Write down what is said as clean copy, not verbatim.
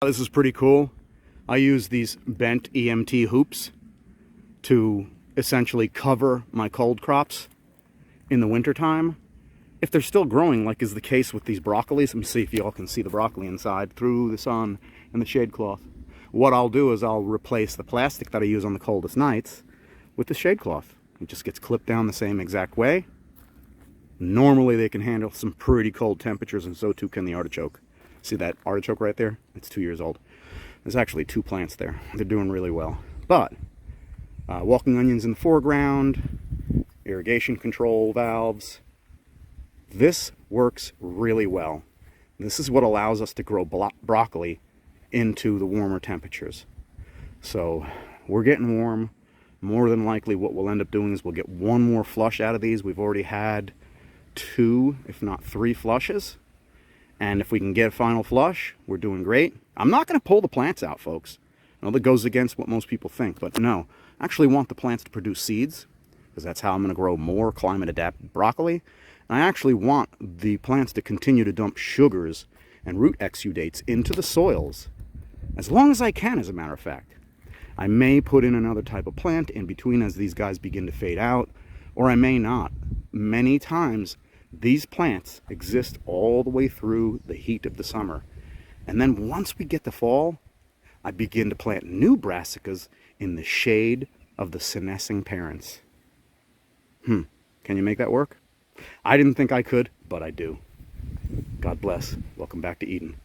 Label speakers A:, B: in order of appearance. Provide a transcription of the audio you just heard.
A: This is pretty cool. I use these bent EMT hoops to essentially cover my cold crops in the wintertime. If they're still growing, like is the case with these broccolis, let me see if y'all can see the broccoli inside through the sun and the shade cloth. What I'll do is I'll replace the plastic that I use on the coldest nights with the shade cloth. It just gets clipped down the same exact way. Normally they can handle some pretty cold temperatures, and so too can the artichoke. See that artichoke right there? It's 2 years old. There's actually 2 plants there. They're doing really well. But walking onions in the foreground, irrigation control valves. This works really well. This is what allows us to grow broccoli into the warmer temperatures. So we're getting warm. More than likely what we'll end up doing is we'll get one more flush out of these. We've already had 2, if not 3 flushes. And if we can get a final flush, we're doing great. I'm not going to pull the plants out, folks. I know that goes against what most people think, but no. I actually want the plants to produce seeds, because that's how I'm going to grow more climate-adapted broccoli. And I actually want the plants to continue to dump sugars and root exudates into the soils, as long as I can, as a matter of fact. I may put in another type of plant in between as these guys begin to fade out, or I may not. Many times, these plants exist all the way through the heat of the summer. And then once we get to fall, I begin to plant new brassicas in the shade of the senescing parents. Can you make that work? I didn't think I could, but I do. God bless. Welcome back to Eden.